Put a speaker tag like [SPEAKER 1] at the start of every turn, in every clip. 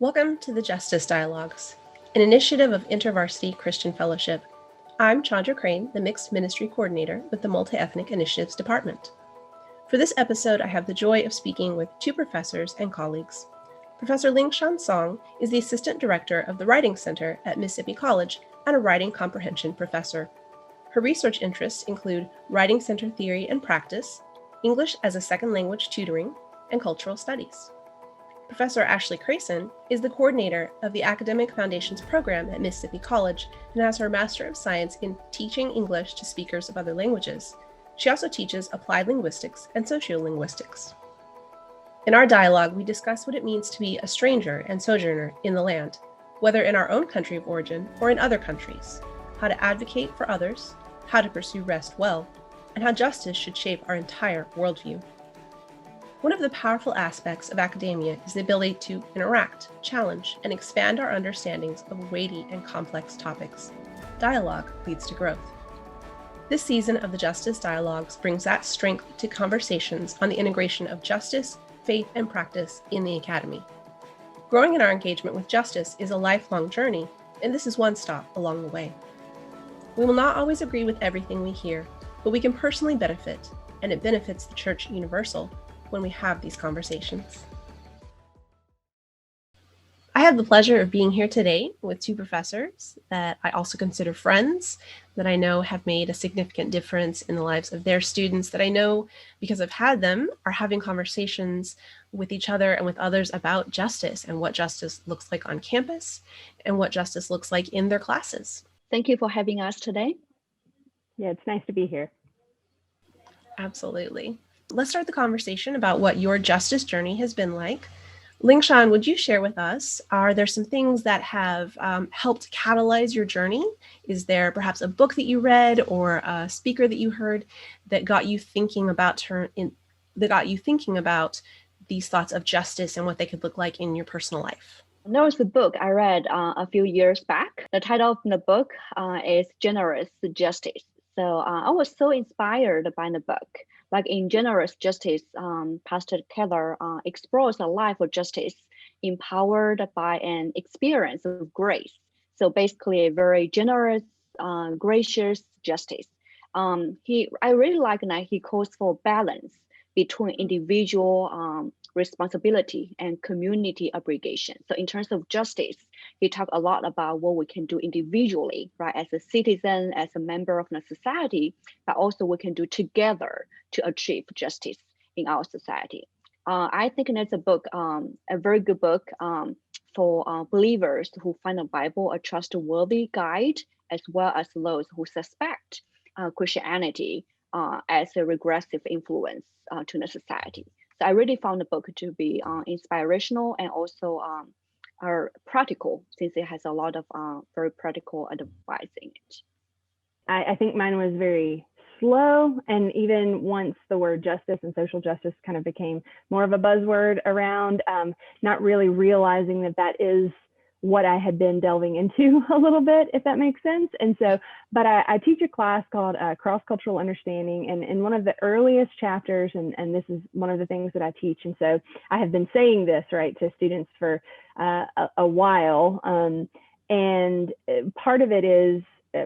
[SPEAKER 1] Welcome to the Justice Dialogues, an initiative of InterVarsity Christian Fellowship. I'm Chandra Crane, the Mixed Ministry Coordinator with the Multi-Ethnic Initiatives Department. For this episode, I have the joy of speaking with two professors and colleagues. Professor Lingshan Song is the Assistant Director of the Writing Center at Mississippi College and a writing comprehension professor. Her research interests include writing center theory and practice, English as a second language tutoring, and cultural studies. Professor Ashley Krason is the coordinator of the Academic Foundations program at Mississippi College and has her Master of Science in Teaching English to Speakers of Other Languages. She also teaches applied linguistics and sociolinguistics. In our dialogue, we discuss what it means to be a stranger and sojourner in the land, whether in our own country of origin or in other countries, how to advocate for others, how to pursue rest well, and how justice should shape our entire worldview. One of the powerful aspects of academia is the ability to interact, challenge, and expand our understandings of weighty and complex topics. Dialogue leads to growth. This season of the Justice Dialogues brings that strength to conversations on the integration of justice, faith, and practice in the academy. Growing in our engagement with justice is a lifelong journey, and this is one stop along the way. We will not always agree with everything we hear, but we can personally benefit, and it benefits the Church Universal when we have these conversations. I have the pleasure of being here today with two professors that I also consider friends, that I know have made a significant difference in the lives of their students, that I know, because I've had them, are having conversations with each other and with others about justice and what justice looks like on campus and what justice looks like in their classes.
[SPEAKER 2] Thank you for having us today.
[SPEAKER 3] Yeah, it's nice to be here.
[SPEAKER 1] Absolutely. Let's start the conversation about what your justice journey has been like. Lingshan, would you share with us, are there some things that have helped catalyze your journey? Is there perhaps a book that you read or a speaker that you heard that got you thinking about these thoughts of justice and what they could look like in your personal life?
[SPEAKER 2] There was a book I read a few years back. The title of the book is Generous Justice. So I was so inspired by the book. Like in Generous Justice, Pastor Keller explores a life of justice empowered by an experience of grace. So basically a very generous, gracious justice. I really like that he calls for balance between individual responsibility and community obligation. So in terms of justice, he talked a lot about what we can do individually, right, as a citizen, as a member of the society, but also we can do together to achieve justice in our society. I think that's a book, a very good book for believers who find the Bible a trustworthy guide, as well as those who suspect Christianity as a regressive influence to the society. So I really found the book to be inspirational and also practical, since it has a lot of very practical advice in it.
[SPEAKER 3] I think mine was very slow, and even once the word justice and social justice kind of became more of a buzzword around, not really realizing that is what I had been delving into a little bit, if that makes sense. And so, but I teach a class called Cross-Cultural Understanding, and in one of the earliest chapters, and this is one of the things that I teach. And so I have been saying this, right, to students for a while. And part of it is,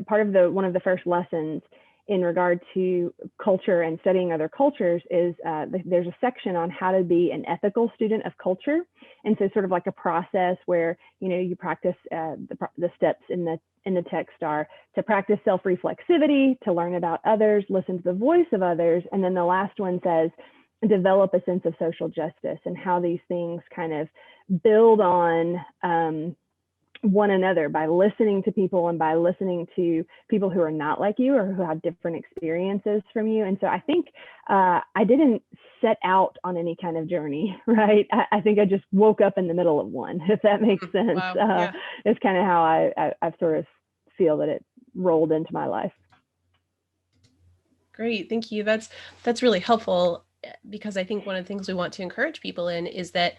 [SPEAKER 3] one of the first lessons in regard to culture and studying other cultures is there's a section on how to be an ethical student of culture. And so sort of like a process where, you practice the steps in the text are to practice self-reflexivity, to learn about others, listen to the voice of others. And then the last one says, develop a sense of social justice, and how these things kind of build on one another by listening to people and by listening to people who are not like you or who have different experiences from you. And so I think I didn't set out on any kind of journey, right? I think I just woke up in the middle of one, if that makes sense.
[SPEAKER 1] Wow. Yeah.
[SPEAKER 3] It's kind of how I sort of feel that it rolled into my life.
[SPEAKER 1] Great, thank you. That's really helpful, because I think one of the things we want to encourage people in is that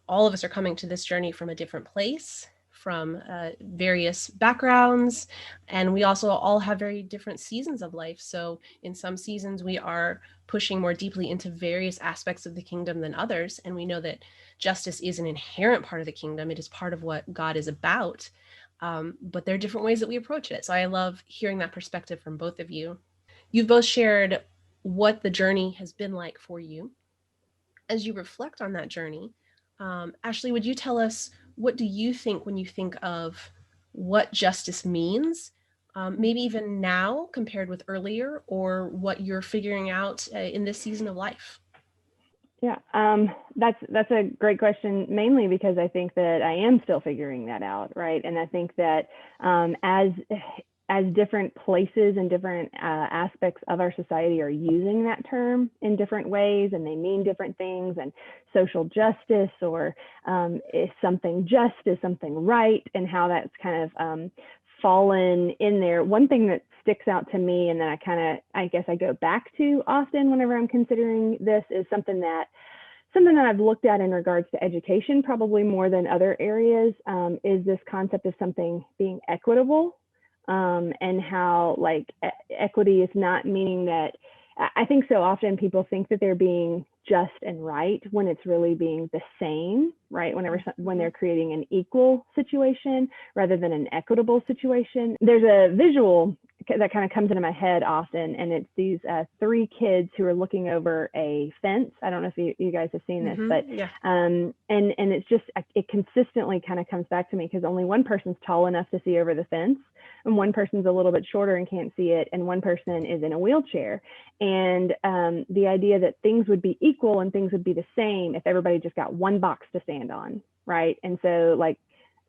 [SPEAKER 1] all of us are coming to this journey from a different place, from various backgrounds, and we also all have very different seasons of life. So in some seasons we are pushing more deeply into various aspects of the kingdom than others, and we know that justice is an inherent part of the kingdom. It is part of what God is about, but there are different ways that we approach it. So I love hearing that perspective from both of you. You've both shared what the journey has been like for you. As you reflect on that journey, Ashley, would you tell us, what do you think when you think of what justice means, maybe even now compared with earlier, or what you're figuring out in this season of life?
[SPEAKER 3] Yeah, that's a great question, mainly because I think that I am still figuring that out, right? And I think that as different places and different aspects of our society are using that term in different ways, and they mean different things, and social justice, or is something just, is something right, and how that's kind of fallen in there. One thing that sticks out to me, and that I guess I go back to often whenever I'm considering this, is something that I've looked at in regards to education, probably more than other areas, is this concept of something being equitable, and how like equity is not meaning that, I think so often people think that they're being just and right when it's really being the same, right? When they're creating an equal situation rather than an equitable situation. There's a visual that kind of comes into my head often, and it's these three kids who are looking over a fence. I don't know if you guys have seen this, but
[SPEAKER 1] yeah.
[SPEAKER 3] And it's just, it consistently kind of comes back to me, because only one person's tall enough to see over the fence, and one person's a little bit shorter and can't see it, and one person is in a wheelchair. And the idea that things would be equal and things would be the same if everybody just got one box to stand on, right? And so like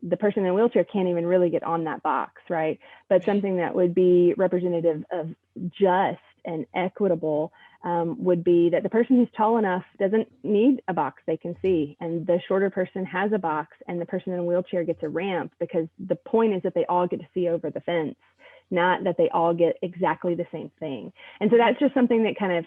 [SPEAKER 3] the person in a wheelchair can't even really get on that box, right? But something that would be representative of just and equitable would be that the person who's tall enough doesn't need a box they can see, and the shorter person has a box, and the person in a wheelchair gets a ramp, because the point is that they all get to see over the fence, not that they all get exactly the same thing. And so that's just something that kind of,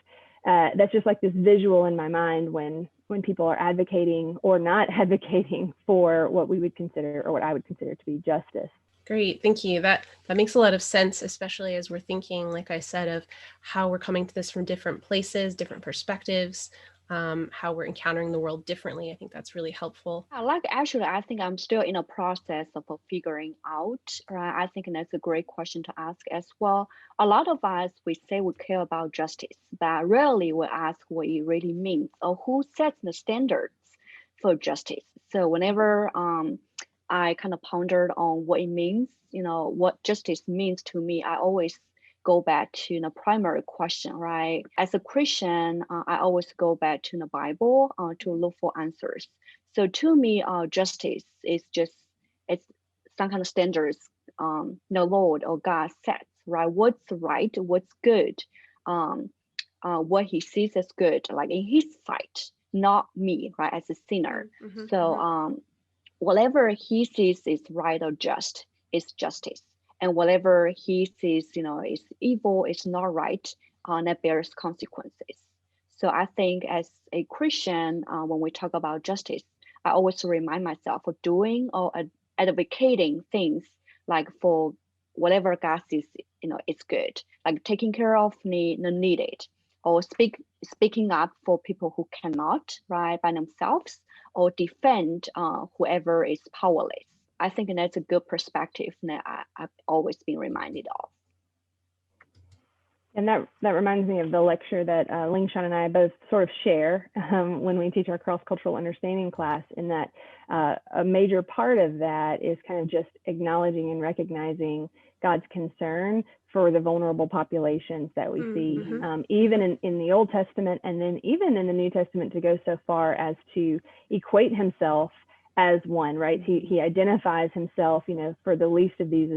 [SPEAKER 3] that's just like this visual in my mind when people are advocating or not advocating for what we would consider, or what I would consider to be justice.
[SPEAKER 1] Great, thank you. That makes a lot of sense, especially as we're thinking, like I said, of how we're coming to this from different places, different perspectives, how we're encountering the world differently. I think that's really helpful.
[SPEAKER 2] Actually, I think I'm still in a process of figuring out, right? I think that's a great question to ask as well. A lot of us, we say we care about justice, but rarely we ask what it really means, or who sets the standards for justice. So whenever I kind of pondered on what it means, what justice means to me, I always go back to the primary question, right? As a Christian, I always go back to the Bible to look for answers. So to me, justice is it's some kind of standards the Lord or God sets, right? What's right, what's good, what he sees as good, like in his sight, not me, right, as a sinner.
[SPEAKER 1] Mm-hmm,
[SPEAKER 2] So whatever he sees is right or just is justice. And whatever he sees, is evil, is not right, that bears consequences. So I think as a Christian, when we talk about justice, I always remind myself of doing or advocating things like for whatever God sees, it's good, like taking care of the needed, or speaking up for people who cannot, right, by themselves, or defend whoever is powerless. I think that's a good perspective that I've always been reminded of.
[SPEAKER 3] And that reminds me of the lecture that Lingshan and I both sort of share when we teach our cross-cultural understanding class, in that a major part of that is kind of just acknowledging and recognizing God's concern for the vulnerable populations that we see, even in the Old Testament, and then even in the New Testament, to go so far as to equate himself as one, right? He identifies himself, for the least of these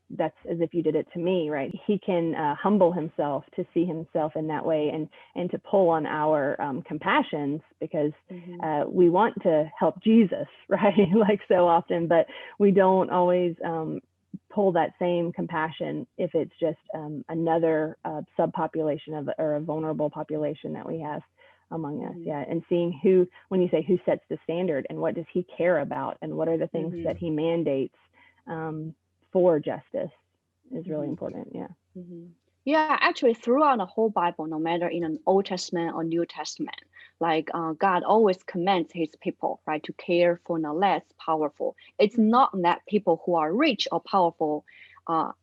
[SPEAKER 3] that's as if you did it to me, right? He can humble himself to see himself in that way, and to pull on our compassions, because we want to help Jesus, right? Like so often, but we don't always pull that same compassion if it's just another subpopulation or a vulnerable population that we have among us. Yeah. And seeing who, when you say who sets the standard and what does he care about and what are the things that he mandates for justice is really important. Yeah.
[SPEAKER 2] Yeah, actually, throughout the whole Bible, no matter in an Old Testament or New Testament, like God always commands his people, right, to care for the less powerful. It's not that people who are rich or powerful, are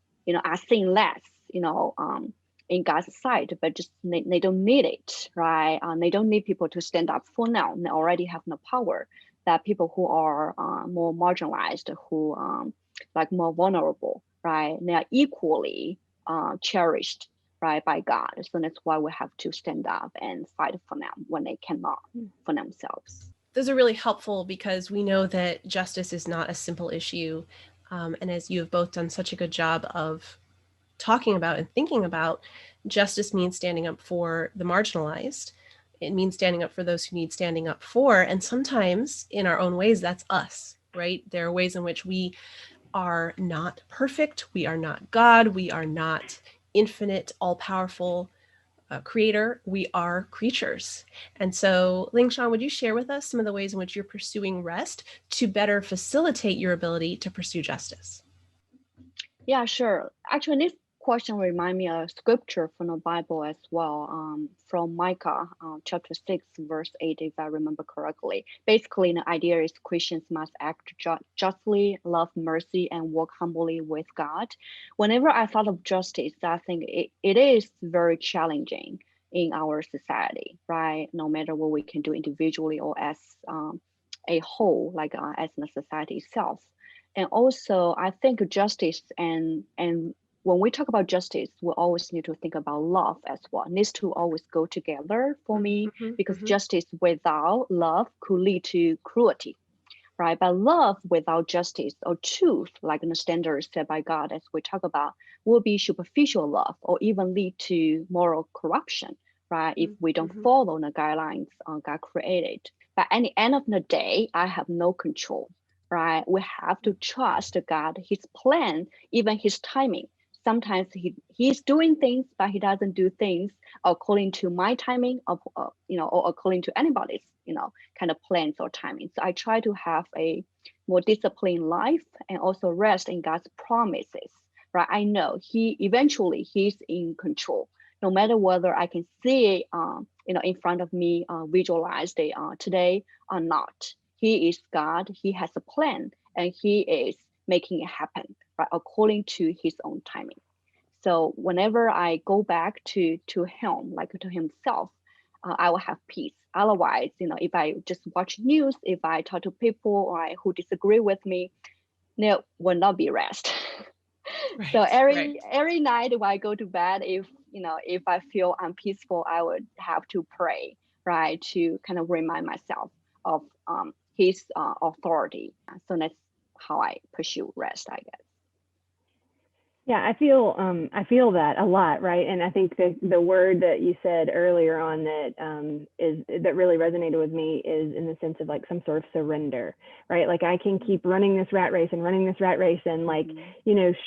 [SPEAKER 2] seen less, in God's sight, but just they don't need it, right? They don't need people to stand up for now. They already have the power. That people who are more marginalized, who like more vulnerable, right? They are equally cherished, right, by God. So that's why we have to stand up and fight for them when they cannot for themselves.
[SPEAKER 1] Those are really helpful because we know that justice is not a simple issue. And as you have both done such a good job of talking about and thinking about, justice means standing up for the marginalized. It means standing up for those who need standing up for. And sometimes in our own ways, that's us, right? There are ways in which we are not perfect. We are not God. We are not infinite, all-powerful creator. We are creatures. And so, Lingshan, would you share with us some of the ways in which you're pursuing rest to better facilitate your ability to pursue justice?
[SPEAKER 2] Yeah, sure. Actually, this question reminds me of scripture from the Bible as well, from Micah chapter 6, verse 8, if I remember correctly. Basically, the idea is Christians must act justly, love mercy, and work humbly with God. Whenever I thought of justice, I think it is very challenging in our society, right? No matter what we can do individually or as a whole, like as the society itself. And also, I think justice and when we talk about justice, we always need to think about love as well. It needs to always go together for me, because justice without love could lead to cruelty, right? But love without justice or truth, like the standards set by God, as we talk about, will be superficial love or even lead to moral corruption, right? If we don't follow the guidelines God created. But at the end of the day, I have no control, right? We have to trust God, his plan, even his timing. Sometimes he's doing things, but he doesn't do things according to my timing, or according to anybody's, kind of plans or timing. So I try to have a more disciplined life and also rest in God's promises, right? I know he's in control, no matter whether I can see it, in front of me, visualize it today or not. He is God. He has a plan, and he is making it happen, right, according to his own timing. So whenever I go back to him, like to himself, I will have peace. Otherwise, if I just watch news, if I talk to people who disagree with me, there will not be rest.
[SPEAKER 1] Right,
[SPEAKER 2] so every night when I go to bed, if I feel unpeaceful, I would have to pray, right, to kind of remind myself of his authority. So that's how I pursue rest, I guess.
[SPEAKER 3] Yeah, I feel that a lot, right? And I think the word that you said earlier on that really resonated with me is in the sense of like some sort of surrender, right? Like I can keep running this rat race and like,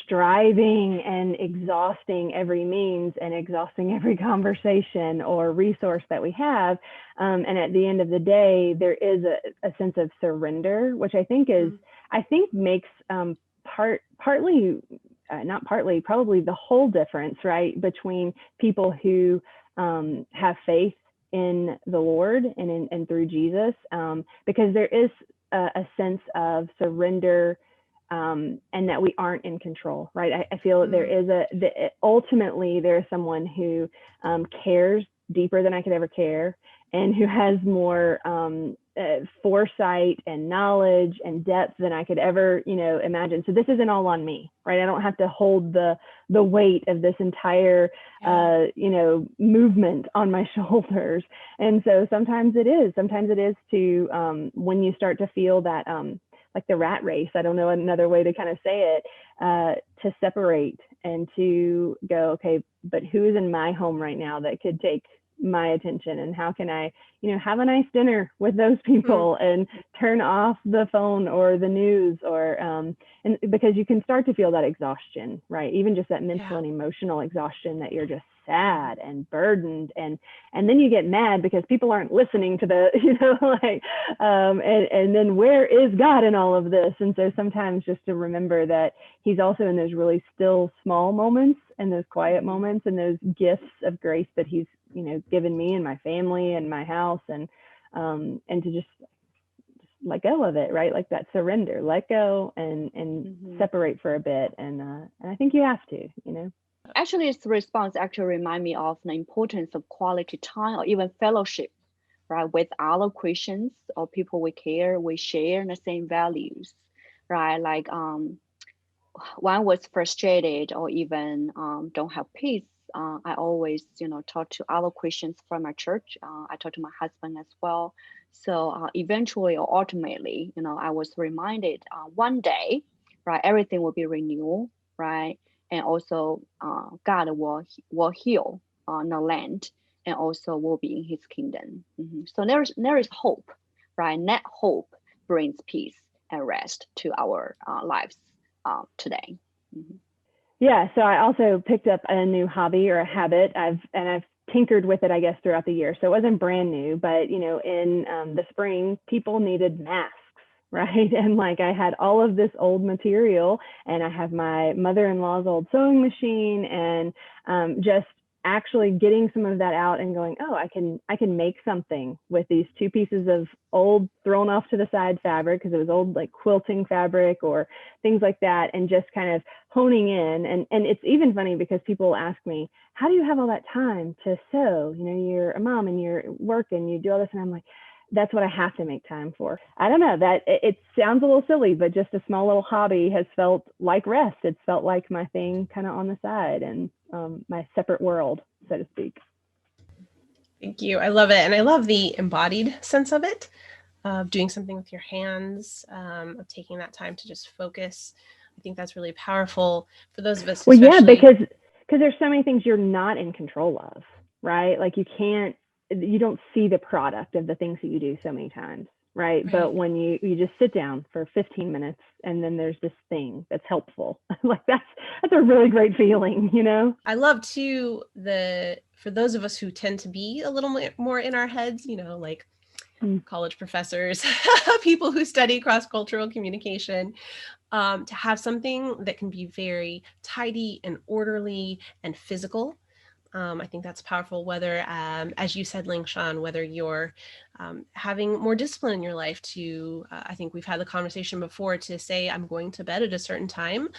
[SPEAKER 3] striving and exhausting every means and exhausting every conversation or resource that we have. And at the end of the day, there is a sense of surrender, which I think makes probably the whole difference, right, between people who have faith in the Lord and through Jesus, because there is a sense of surrender and that we aren't in control, right? I feel that there is ultimately there's someone who cares deeper than I could ever care, and who has more foresight and knowledge and depth than I could ever, imagine. So this isn't all on me, right? I don't have to hold the weight of this entire, movement on my shoulders. And so sometimes it is to, when you start to feel that, like the rat race, I don't know another way to kind of say it, to separate and to go, okay, but who is in my home right now that could take my attention, and how can I, have a nice dinner with those people and turn off the phone or the news, or and because you can start to feel that exhaustion, right? Even just that mental and emotional exhaustion that you're just sad and burdened, and then you get mad because people aren't listening to the, and then where is God in all of this? And so sometimes just to remember that he's also in those really still small moments and those quiet moments and those gifts of grace that he's, given me and my family and my house, and to just let go of it, right? Like that surrender, let go and separate for a bit. And I think you have to,
[SPEAKER 2] Actually, this response actually remind me of the importance of quality time or even fellowship, right? With other Christians or people we care, we share the same values, right? Like one was frustrated or even don't have peace. I always, talk to other Christians from my church. I talk to my husband as well. So eventually or ultimately, I was reminded one day, right, everything will be renewed, right? And also God will heal the land and also will be in his kingdom. So there is hope, right? And that hope brings peace and rest to our lives today.
[SPEAKER 3] Yeah, so I also picked up a new hobby or a habit. I've tinkered with it, I guess, throughout the year. So it wasn't brand new, but in the spring, people needed masks, right? And like I had all of this old material, and I have my mother-in-law's old sewing machine, and just actually getting some of that out and going, oh, I can make something with these two pieces of old thrown off to the side fabric, because it was old like quilting fabric or things like that, and just kind of honing in. And it's even funny because people ask me, how do you have all that time to sew? You're a mom and you're working, you do all this. And I'm like, that's what I have to make time for. I don't know, that it sounds a little silly, but just a small little hobby has felt like rest. It's felt like my thing kind of on the side, and my separate world, so to speak.
[SPEAKER 1] Thank you. I love it. And I love the embodied sense of it, of doing something with your hands, of taking that time to just focus. I think that's really powerful for those of us.
[SPEAKER 3] Well, yeah, because there's so many things you're not in control of, right? Like you don't see the product of the things that you do so many times, right? But when you just sit down for 15 minutes and then there's this thing that's helpful, like that's a really great feeling,
[SPEAKER 1] I love too, for those of us who tend to be a little more in our heads, like college professors, people who study cross-cultural communication, to have something that can be very tidy and orderly and physical. I think that's powerful, whether, as you said, Lingshan, whether you're having more discipline in your life to, I think we've had the conversation before, to say, I'm going to bed at a certain time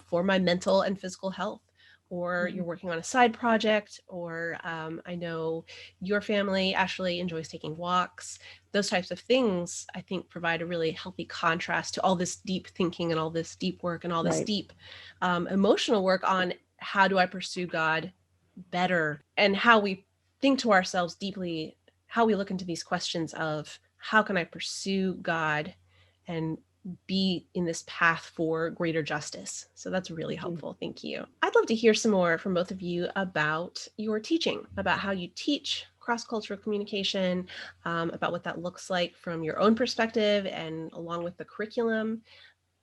[SPEAKER 1] for my mental and physical health, or you're working on a side project, or I know your family actually enjoys taking walks. Those types of things, I think, provide a really healthy contrast to all this deep thinking and all this deep work and all this deep emotional work on how do I pursue God better, and how we think to ourselves deeply, how we look into these questions of how can I pursue God and be in this path for greater justice. So that's really helpful. Thank you. I'd love to hear some more from both of you about your teaching, about how you teach cross-cultural communication, about what that looks like from your own perspective and along with the curriculum.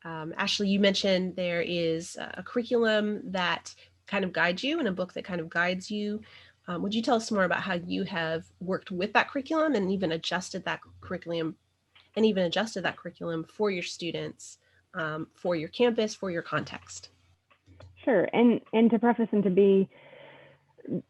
[SPEAKER 1] Ashley, you mentioned there is a curriculum that kind of guides you and a book that kind of guides you. Would you tell us more about how you have worked with that curriculum and even adjusted that curriculum for your students, for your campus, for your context?
[SPEAKER 3] Sure. And to preface and to be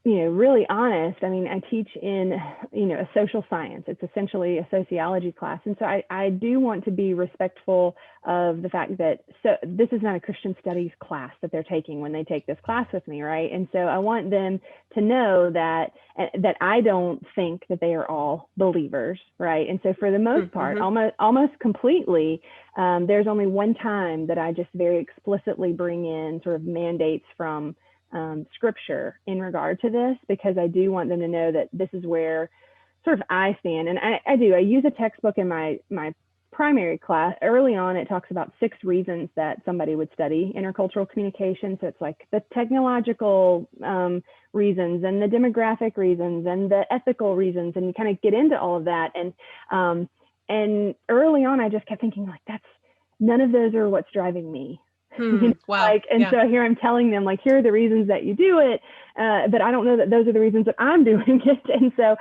[SPEAKER 3] really honest, I mean, I teach in, a social science. It's essentially a sociology class. And so I do want to be respectful of the fact that, so this is not a Christian studies class that they're taking when they take this class with me, right? And so I want them to know that I don't think that they are all believers, right? And so for the most part, almost completely, there's only one time that I just very explicitly bring in sort of mandates from scripture in regard to this, because I do want them to know that this is where sort of I stand. And I use a textbook in my primary class. Early on, it talks about 6 reasons that somebody would study intercultural communication. So it's like the technological reasons and the demographic reasons and the ethical reasons, and you kind of get into all of that. And early on, I just kept thinking, like, none of those are what's driving me.
[SPEAKER 1] Wow.
[SPEAKER 3] And so here I'm telling them, like, here are the reasons that you do it, but I don't know that those are the reasons that I'm doing it. And so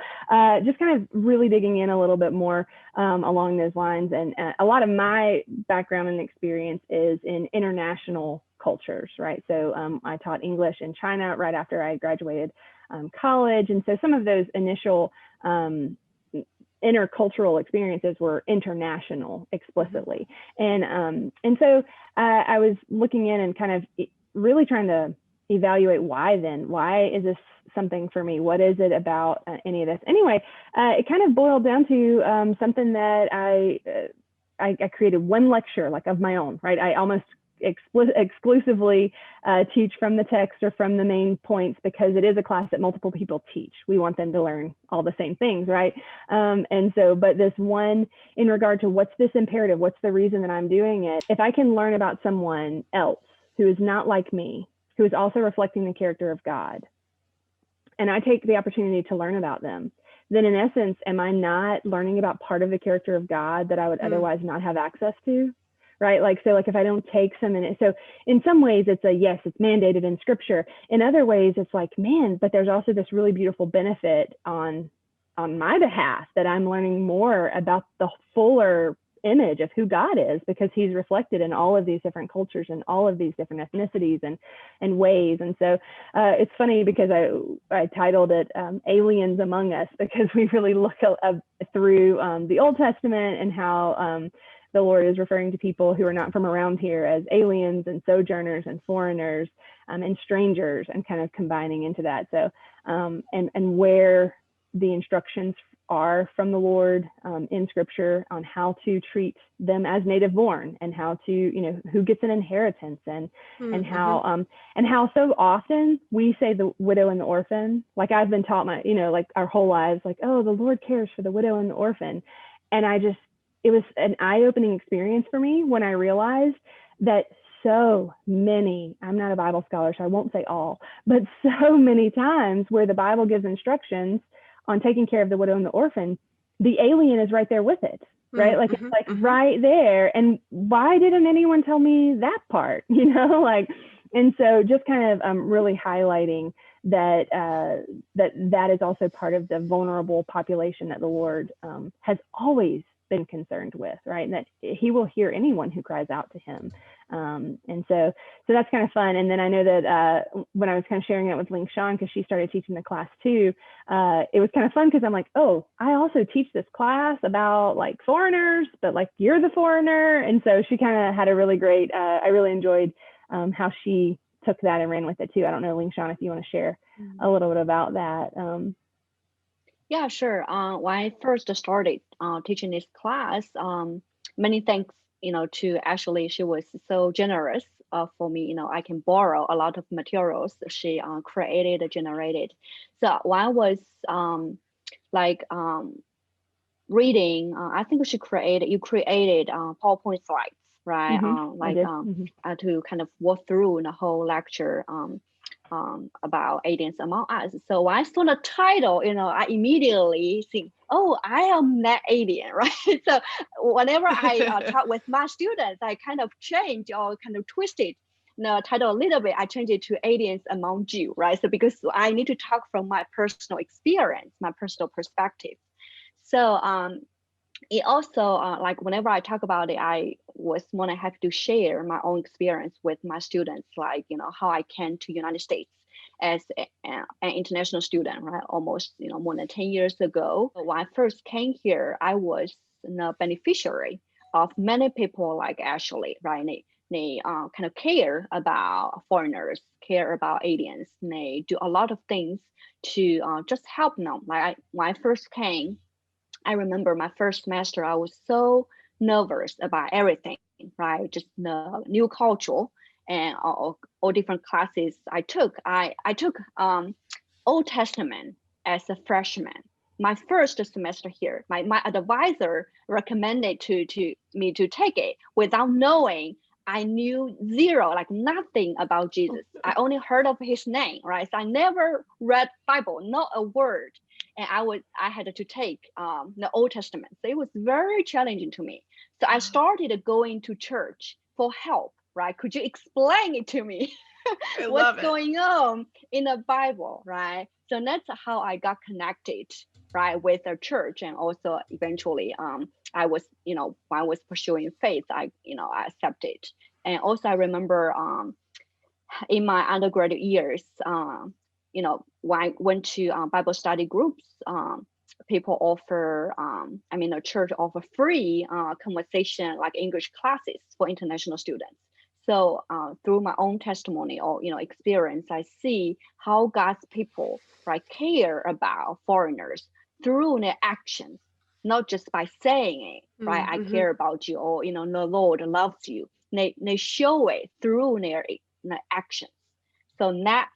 [SPEAKER 3] just kind of really digging in a little bit more along those lines. And a lot of my background and experience is in international cultures, right? So I taught English in China right after I graduated college. And so some of those initial intercultural experiences were international explicitly. And so I was looking in and kind of really trying to evaluate why is this something for me? What is it about any of this? Anyway, it kind of boiled down to something that I created one lecture like of my own, right? I almost exclusively teach from the text or from the main points because it is a class that multiple people teach. We want them to learn all the same things, right? And so, but this one in regard to what's this imperative, what's the reason that I'm doing it? If I can learn about someone else who is not like me, who is also reflecting the character of God, and I take the opportunity to learn about them, then in essence, am I not learning about part of the character of God that I would otherwise not have access to? Right? Like, so like if I don't take some in it, so in some ways it's a, yes, it's mandated in scripture. In other ways, it's like, man, but there's also this really beautiful benefit on my behalf that I'm learning more about the fuller image of who God is, because he's reflected in all of these different cultures and all of these different ethnicities and ways. And so it's funny because I titled it Aliens Among Us, because we really look through the Old Testament and how the Lord is referring to people who are not from around here as aliens and sojourners and foreigners and strangers, and kind of combining into that. So, and where the instructions are from the Lord in scripture on how to treat them as native born, and how to, who gets an inheritance, and how so often we say the widow and the orphan. Like I've been taught like our whole lives, like, oh, the Lord cares for the widow and the orphan. And it was an eye-opening experience for me when I realized that so many, I'm not a Bible scholar, so I won't say all, but so many times where the Bible gives instructions on taking care of the widow and the orphan, the alien is right there with it, right? Like, it's like right there. And why didn't anyone tell me that part, and so just kind of really highlighting that that is also part of the vulnerable population that the Lord has always been concerned with, right? And that he will hear anyone who cries out to him. And so that's kind of fun. And then I know that when I was kind of sharing it with Lingshan, because she started teaching the class too, it was kind of fun because I'm like, oh, I also teach this class about like foreigners, but like you're the foreigner. And so she kind of had a really great, I really enjoyed how she took that and ran with it too. I don't know, Lingshan, if you want to share a little bit about that.
[SPEAKER 2] Yeah, sure. When I first started teaching this class, many thanks, to Ashley. She was so generous for me. I can borrow a lot of materials she created, generated. So when I was reading, I think you created PowerPoint slides, right? To kind of walk through the whole lecture. About aliens among us. So when I saw the title, I immediately think, oh, I am that alien, right? So whenever I talk with my students, I kind of change or kind of twist it, the title a little bit. I change it to aliens among you, right? So because I need to talk from my personal experience, my personal perspective. So it also, like whenever I talk about it, I was more than happy to share my own experience with my students, like, how I came to United States as an international student, right? Almost, more than 10 years ago. When I first came here, I was the beneficiary of many people like Ashley, right? They kind of care about foreigners, care about aliens. And they do a lot of things to just help them. Like when I first came, I remember my first semester, I was so nervous about everything, right? Just the new culture and all different classes I took. I took Old Testament as a freshman. My first semester here, my advisor recommended to me to take it without knowing. I knew zero, like nothing about Jesus. I only heard of his name, right? So I never read Bible, not a word. And I had to take the Old Testament. So it was very challenging to me. So I started going to church for help, right? Could you explain it to me?
[SPEAKER 1] I love
[SPEAKER 2] What's
[SPEAKER 1] it.
[SPEAKER 2] going on in the Bible, right? So that's how I got connected, right, with the church. And also eventually, I was, when I was pursuing faith, I accepted. And also I remember in my undergraduate years, when I went to Bible study groups, people offer, the church offer free conversation like English classes for international students. So through my own testimony or experience, I see how God's people, right, care about foreigners through their actions, not just by saying it, right? I care about you, or the Lord loves you. They show it through their actions. So that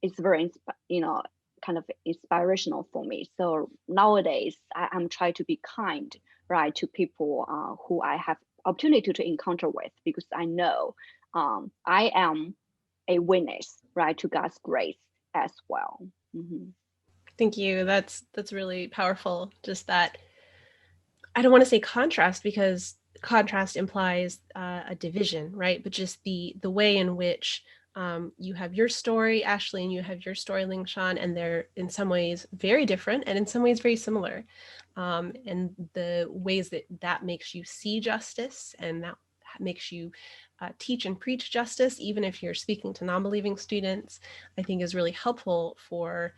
[SPEAKER 2] is very kind of inspirational for me. So nowadays I'm trying to be kind, right, to people who I have opportunity to encounter with, because I know I am a witness, right, to God's grace as well.
[SPEAKER 1] Thank you. That's really powerful. Just that, I don't want to say contrast, because contrast implies a division, right? But just the way in which you have your story, Ashley, and you have your story, Lingshan, and they're in some ways very different and in some ways very similar. And the ways that makes you see justice, and that makes you teach and preach justice, even if you're speaking to non-believing students, I think is really helpful for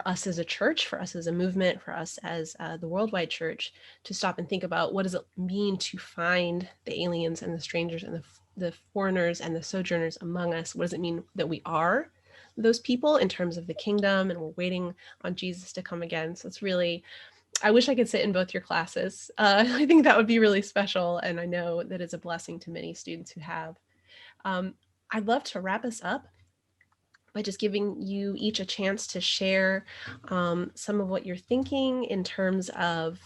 [SPEAKER 1] us as a church, for us as a movement, for us as the worldwide church, to stop and think about, what does it mean to find the aliens and the strangers and the foreigners and the sojourners among us? What does it mean that we are those people in terms of the kingdom, and we're waiting on Jesus to come again? So it's really, I wish I could sit in both your classes. I think that would be really special, and I know that it's a blessing to many students who have. I'd love to wrap us up by just giving you each a chance to share some of what you're thinking in terms of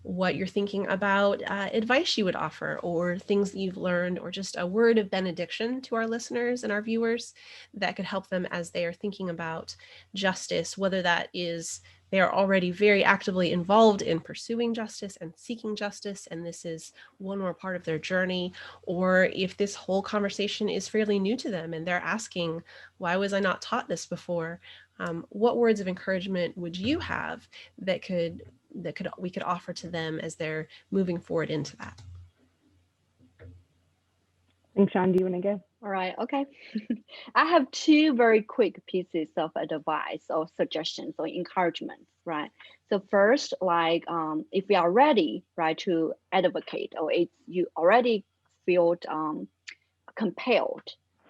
[SPEAKER 1] what you're thinking about, advice you would offer, or things that you've learned, or just a word of benediction to our listeners and our viewers that could help them as they are thinking about justice, whether that is they are already very actively involved in pursuing justice and seeking justice, and this is one more part of their journey, or if this whole conversation is fairly new to them and they're asking, why was I not taught this before? What words of encouragement would you have that we could offer to them as they're moving forward into that?
[SPEAKER 3] Lingshan, do you want to go?
[SPEAKER 2] All right, okay. I have two very quick pieces of advice or suggestions or encouragements, right? So first, like if we are ready, right, to advocate, or you already feel compelled,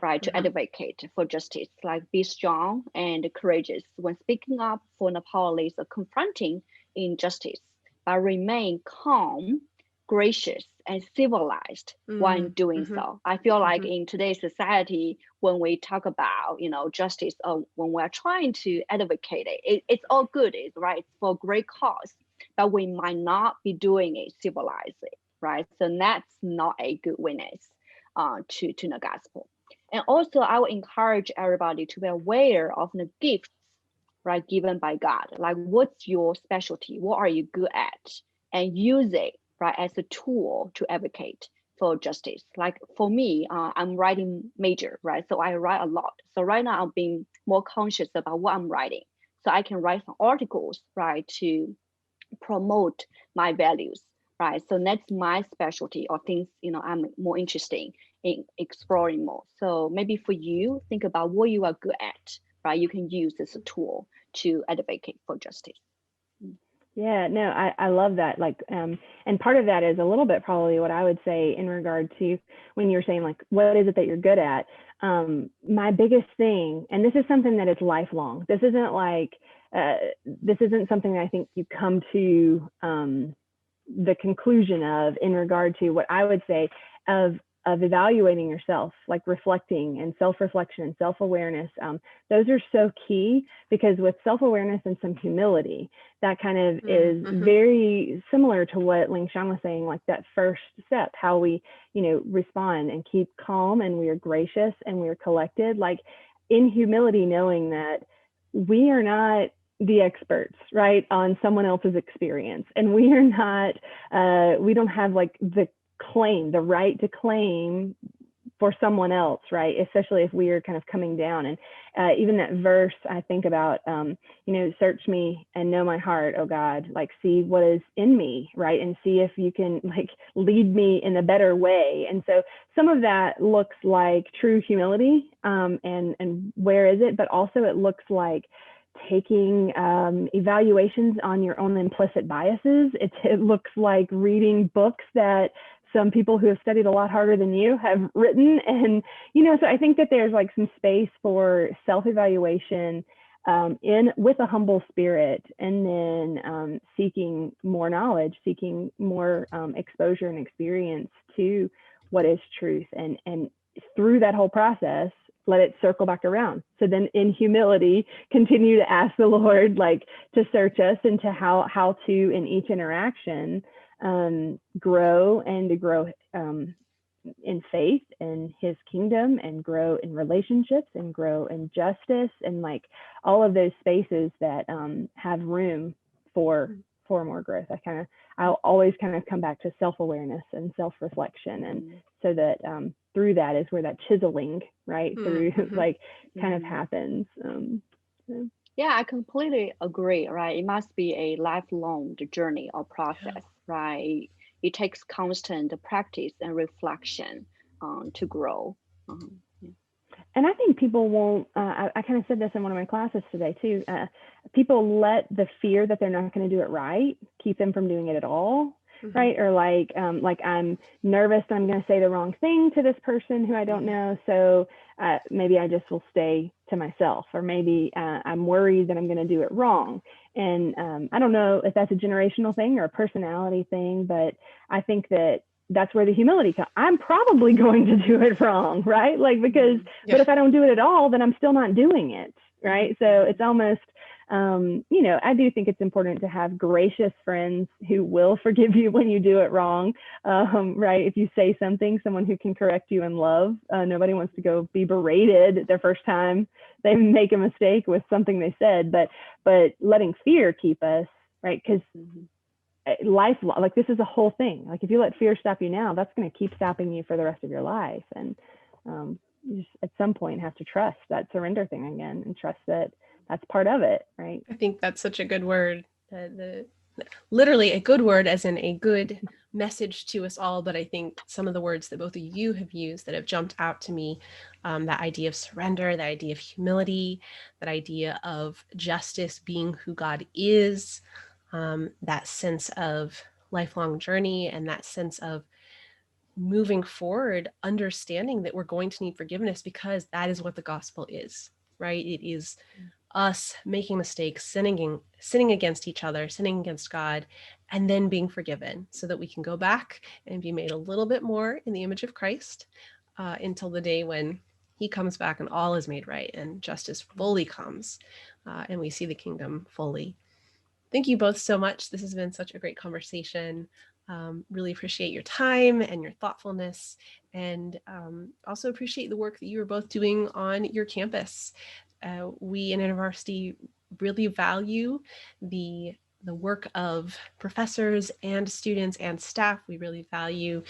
[SPEAKER 2] right, to advocate for justice, like be strong and courageous when speaking up for the powerless or confronting injustice, but remain calm, gracious, and civilized while doing so. I feel like in today's society, when we talk about justice, or when we're trying to advocate it's all good, it's right, it's for a great cause, but we might not be doing it civilizedly, right? So that's not a good witness to the gospel. And also, I would encourage everybody to be aware of the gifts, right, given by God. Like, what's your specialty? What are you good at? And use it, right, as a tool to advocate for justice. Like for me, I'm writing major, right? So I write a lot. So right now I'm being more conscious about what I'm writing. So I can write some articles, right, to promote my values, right? So that's my specialty, or things I'm more interested in exploring more. So maybe for you, think about what you are good at, right? You can use this as a tool to advocate for justice.
[SPEAKER 3] Yeah, no, I love that. Like, and part of that is a little bit probably what I would say in regard to when you're saying, like, what is it that you're good at? My biggest thing, and this is something that is lifelong. This isn't like, this isn't something that I think you come to the conclusion of in regard to what I would say of evaluating yourself, like reflecting and self-reflection and self-awareness. Those are so key, because with self-awareness and some humility, that kind of is very similar to what Lingshan was saying, like that first step, how we, respond and keep calm, and we are gracious and we are collected, like in humility, knowing that we are not the experts, right, on someone else's experience. And we are not, we don't have like the claim, the right to claim for someone else, right? Especially if we are kind of coming down. And even that verse, I think about, search me and know my heart, oh God, like see what is in me, right? And see if you can like lead me in a better way. And so some of that looks like true humility, and where is it? But also it looks like taking evaluations on your own implicit biases. It looks like reading books that some people who have studied a lot harder than you have written. And, so I think that there's like some space for self-evaluation with a humble spirit, and then seeking more knowledge, seeking more exposure and experience to what is truth. And through that whole process, let it circle back around. So then in humility, continue to ask the Lord, like to search us into how to, in each interaction, grow and to grow in faith and his kingdom, and grow in relationships, and grow in justice, and like all of those spaces that have room for more growth. I'll always kind of come back to self-awareness and self-reflection, and so that through that is where that chiseling, right, through like kind of happens.
[SPEAKER 2] Yeah, I completely agree, right? It must be a lifelong journey or process, right? It takes constant practice and reflection to grow.
[SPEAKER 3] And I think people won't, I kind of said this in one of my classes today too, people let the fear that they're not going to do it right keep them from doing it at all. Right? Or like I'm nervous that I'm going to say the wrong thing to this person who I don't know. So maybe I just will stay to myself, or maybe I'm worried that I'm going to do it wrong. And I don't know if that's a generational thing or a personality thing, but I think that that's where the humility comes. I'm probably going to do it wrong, right? Like, because, but if I don't do it at all, then I'm still not doing it, right? So it's almost, I do think it's important to have gracious friends who will forgive you when you do it wrong, right? If you say something, someone who can correct you in love. Nobody wants to go be berated their first time they make a mistake with something they said, but letting fear keep us, right? Because life, like this is a whole thing. Like if you let fear stop you now, that's going to keep stopping you for the rest of your life. And you just at some point have to trust that surrender thing again, and trust that that's part of it, right?
[SPEAKER 1] I think that's such a good word. Literally a good word, as in a good message to us all. But I think some of the words that both of you have used that have jumped out to me, that idea of surrender, that idea of humility, that idea of justice being who God is, that sense of lifelong journey, and that sense of moving forward, understanding that we're going to need forgiveness, because that is what the gospel is, right? It is us making mistakes, sinning against each other, sinning against God, and then being forgiven so that we can go back and be made a little bit more in the image of Christ until the day when he comes back and all is made right and justice fully comes and we see the kingdom fully. Thank you both so much. This has been such a great conversation. Really appreciate your time and your thoughtfulness, and also appreciate the work that you are both doing on your campus. We in InterVarsity really value the work of professors and students and staff. We really value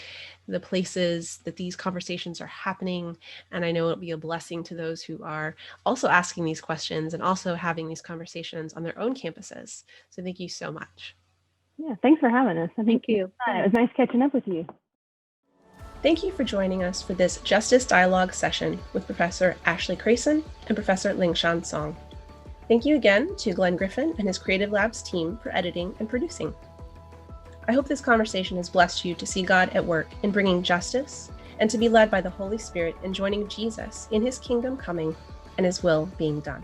[SPEAKER 1] the places that these conversations are happening. And I know it'll be a blessing to those who are also asking these questions and also having these conversations on their own campuses. So thank you so much.
[SPEAKER 3] Yeah, thanks for having us.
[SPEAKER 2] Thank you.
[SPEAKER 3] It was nice catching up with you.
[SPEAKER 1] Thank you for joining us for this Justice Dialogue session with Professor Ashley Krason and Professor Lingshan Song. Thank you again to Glenn Griffin and his Creative Labs team for editing and producing. I hope this conversation has blessed you to see God at work in bringing justice, and to be led by the Holy Spirit in joining Jesus in his kingdom coming and his will being done.